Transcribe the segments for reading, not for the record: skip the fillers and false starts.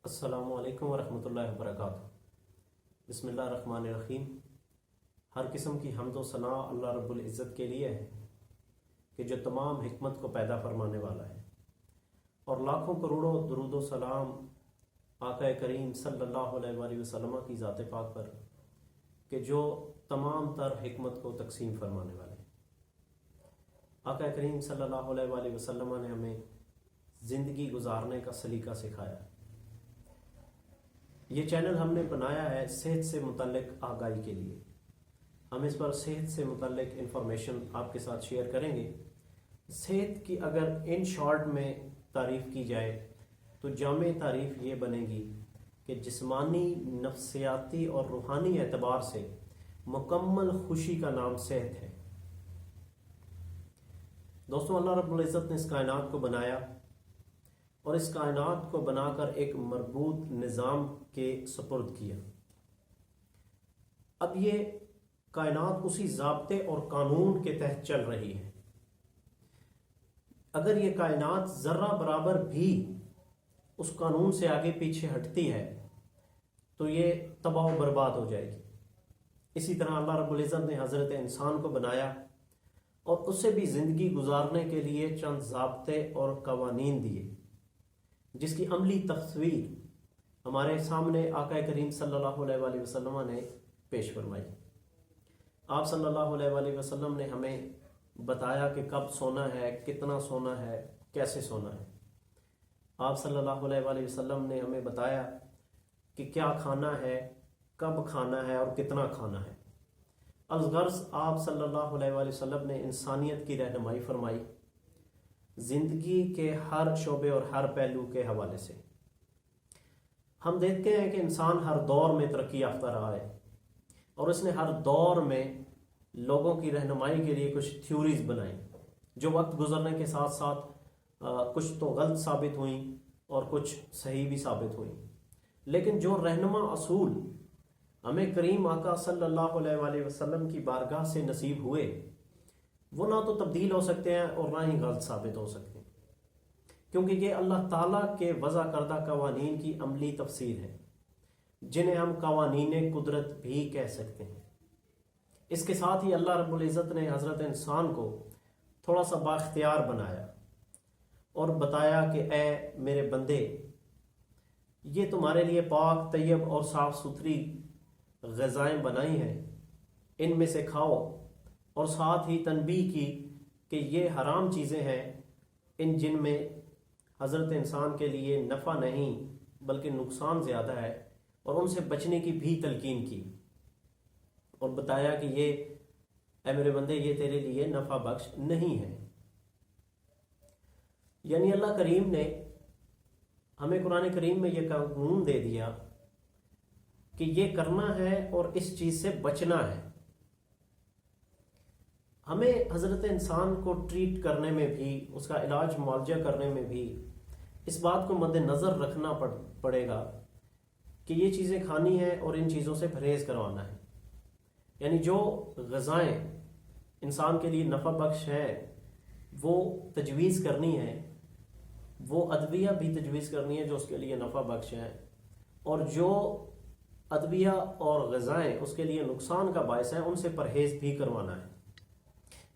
السلام علیکم ورحمۃ اللہ وبرکاتہ۔ بسم اللہ الرحمن الرحیم۔ ہر قسم کی حمد و ثنا اللہ رب العزت کے لیے ہے کہ جو تمام حکمت کو پیدا فرمانے والا ہے، اور لاکھوں کروڑوں درود و سلام آقا کریم صلی اللہ علیہ وآلہ وسلم کی ذات پاک پر کہ جو تمام تر حکمت کو تقسیم فرمانے والے ہیں۔ آقا کریم صلی اللہ علیہ وآلہ وسلم نے ہمیں زندگی گزارنے کا سلیقہ سکھایا ہے۔ یہ چینل ہم نے بنایا ہے صحت سے متعلق آگاہی کے لیے۔ ہم اس پر صحت سے متعلق انفارمیشن آپ کے ساتھ شیئر کریں گے۔ صحت کی اگر ان شارٹ میں تعریف کی جائے تو جامع تعریف یہ بنے گی کہ جسمانی، نفسیاتی اور روحانی اعتبار سے مکمل خوشی کا نام صحت ہے۔ دوستوں، اللہ رب العزت نے اس کائنات کو بنایا اور اس کائنات کو بنا کر ایک مربوط نظام کے سپرد کیا۔ اب یہ کائنات اسی ضابطے اور قانون کے تحت چل رہی ہے۔ اگر یہ کائنات ذرہ برابر بھی اس قانون سے آگے پیچھے ہٹتی ہے تو یہ تباہ و برباد ہو جائے گی۔ اسی طرح اللہ رب العزت نے حضرت انسان کو بنایا اور اسے بھی زندگی گزارنے کے لیے چند ضابطے اور قوانین دیے، جس کی عملی تصویر ہمارے سامنے آقا کریم صلی اللہ علیہ وآلہ وسلم نے پیش فرمائی۔ آپ صلی اللہ علیہ وآلہ وسلم نے ہمیں بتایا کہ کب سونا ہے، کتنا سونا ہے، کیسے سونا ہے۔ آپ صلی اللہ علیہ وآلہ وسلم نے ہمیں بتایا کہ کیا کھانا ہے، کب کھانا ہے اور کتنا کھانا ہے۔ الغرض آپ صلی اللہ علیہ وآلہ وسلم نے انسانیت کی رہنمائی فرمائی زندگی کے ہر شعبے اور ہر پہلو کے حوالے سے۔ ہم دیکھتے ہیں کہ انسان ہر دور میں ترقی یافتہ رہا ہے اور اس نے ہر دور میں لوگوں کی رہنمائی کے لیے کچھ تھیوریز بنائیں جو وقت گزرنے کے ساتھ ساتھ کچھ تو غلط ثابت ہوئیں اور کچھ صحیح بھی ثابت ہوئیں، لیکن جو رہنما اصول ہمیں کریم آقا صلی اللہ علیہ وآلہ وسلم کی بارگاہ سے نصیب ہوئے وہ نہ تو تبدیل ہو سکتے ہیں اور نہ ہی غلط ثابت ہو سکتے ہیں، کیونکہ یہ اللہ تعالیٰ کے وضع کردہ قوانین کی عملی تفسیر ہے، جنہیں ہم قوانین قدرت بھی کہہ سکتے ہیں۔ اس کے ساتھ ہی اللہ رب العزت نے حضرت انسان کو تھوڑا سا بااختیار بنایا اور بتایا کہ اے میرے بندے، یہ تمہارے لیے پاک، طیب اور صاف ستھری غذائیں بنائی ہیں، ان میں سے کھاؤ، اور ساتھ ہی تنبیہ کی کہ یہ حرام چیزیں ہیں ان جن میں حضرت انسان کے لیے نفع نہیں بلکہ نقصان زیادہ ہے، اور ان سے بچنے کی بھی تلقین کی اور بتایا کہ یہ اے میرے بندے یہ تیرے لیے نفع بخش نہیں ہے۔ یعنی اللہ کریم نے ہمیں قرآن کریم میں یہ قانون دے دیا کہ یہ کرنا ہے اور اس چیز سے بچنا ہے۔ ہمیں حضرت انسان کو ٹریٹ کرنے میں بھی، اس کا علاج معالجہ کرنے میں بھی اس بات کو مد نظر رکھنا پڑے گا کہ یہ چیزیں کھانی ہیں اور ان چیزوں سے پرہیز کروانا ہے۔ یعنی جو غذائیں انسان کے لیے نفع بخش ہیں وہ تجویز کرنی ہے، وہ ادویہ بھی تجویز کرنی ہے جو اس کے لیے نفع بخش ہیں، اور جو ادویہ اور غذائیں اس کے لیے نقصان کا باعث ہیں ان سے پرہیز بھی کروانا ہے۔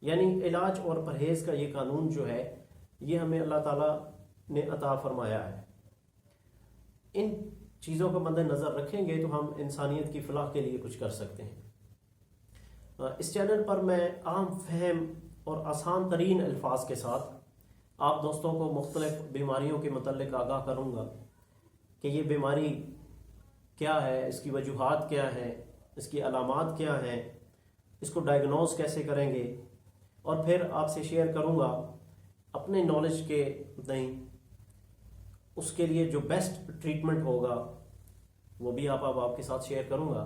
یعنی علاج اور پرہیز کا یہ قانون جو ہے یہ ہمیں اللہ تعالیٰ نے عطا فرمایا ہے۔ ان چیزوں کو مد نظر رکھیں گے تو ہم انسانیت کی فلاح کے لیے کچھ کر سکتے ہیں۔ اس چینل پر میں عام فہم اور آسان ترین الفاظ کے ساتھ آپ دوستوں کو مختلف بیماریوں کے متعلق آگاہ کروں گا کہ یہ بیماری کیا ہے، اس کی وجوہات کیا ہیں، اس کی علامات کیا ہیں، اس کو ڈائگنوز کیسے کریں گے، اور پھر آپ سے شیئر کروں گا اپنے نالج کے تئیں اس کے لیے جو بیسٹ ٹریٹمنٹ ہوگا وہ بھی آپ کے ساتھ شیئر کروں گا۔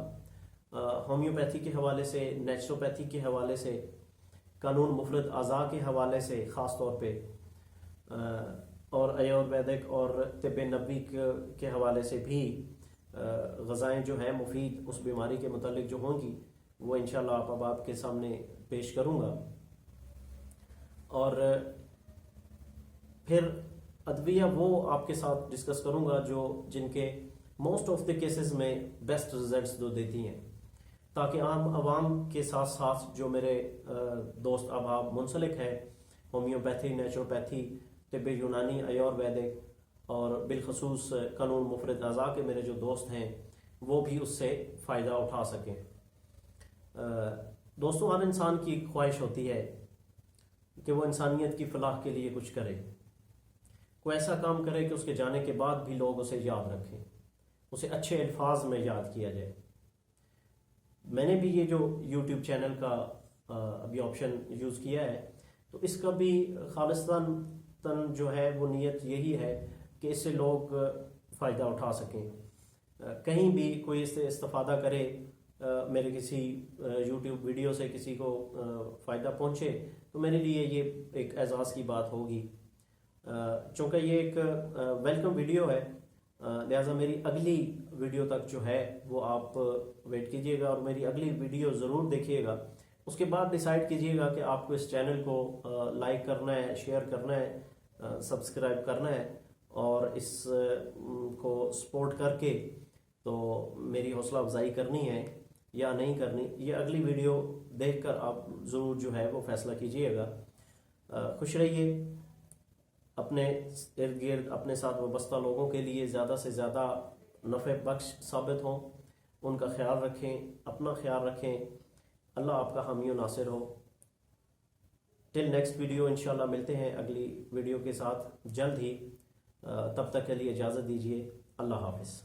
ہومیوپیتھی کے حوالے سے، نیچروپیتھی کے حوالے سے، قانون مفرد اعضاء کے حوالے سے خاص طور پہ، اور آیورویدک اور طب نبوی کے حوالے سے بھی غذائیں جو ہیں مفید اس بیماری کے متعلق جو ہوں گی وہ انشاءاللہ آپ کے سامنے پیش کروں گا۔ اور پھر ادویہ وہ آپ کے ساتھ ڈسکس کروں گا جن کے موسٹ آف دی کیسز میں بیسٹ ریزلٹس جو دیتی ہیں، تاکہ عام عوام کے ساتھ ساتھ جو میرے دوست احباب منسلک ہیں ہومیوپیتھی، نیچروپیتھی، طب یونانی، آیورویدک اور بالخصوص قانون مفرد اعضاء کے میرے جو دوست ہیں وہ بھی اس سے فائدہ اٹھا سکیں۔ دوستوں، ہر انسان کی خواہش ہوتی ہے کہ وہ انسانیت کی فلاح کے لیے کچھ کرے، کوئی ایسا کام کرے کہ اس کے جانے کے بعد بھی لوگ اسے یاد رکھیں، اسے اچھے الفاظ میں یاد کیا جائے۔ میں نے بھی یہ جو یوٹیوب چینل کا ابھی آپشن یوز کیا ہے، تو اس کا بھی خالصتاً جو ہے وہ نیت یہی ہے کہ اس سے لوگ فائدہ اٹھا سکیں، کہیں بھی کوئی اس سے استفادہ کرے، میرے کسی یوٹیوب ویڈیو سے کسی کو فائدہ پہنچے تو میرے لیے یہ ایک اعزاز کی بات ہوگی۔ چونکہ یہ ایک ویلکم ویڈیو ہے، لہٰذا میری اگلی ویڈیو تک جو ہے وہ آپ ویٹ کیجئے گا اور میری اگلی ویڈیو ضرور دیکھیے گا۔ اس کے بعد ڈیسائیڈ کیجئے گا کہ آپ کو اس چینل کو لائک کرنا ہے، شیئر کرنا ہے، سبسکرائب کرنا ہے، اور اس کو سپورٹ کر کے تو میری حوصلہ افزائی کرنی ہے یا نہیں کرنی، یہ اگلی ویڈیو دیکھ کر آپ ضرور جو ہے وہ فیصلہ کیجئے گا۔ خوش رہیے، اپنے ارد گرد اپنے ساتھ وابستہ لوگوں کے لیے زیادہ سے زیادہ نفع بخش ثابت ہوں، ان کا خیال رکھیں، اپنا خیال رکھیں، اللہ آپ کا حامی و ناصر ہو۔ ٹل نیکسٹ ویڈیو، انشاءاللہ ملتے ہیں اگلی ویڈیو کے ساتھ جلد ہی، تب تک کے لیے اجازت دیجیے، اللہ حافظ۔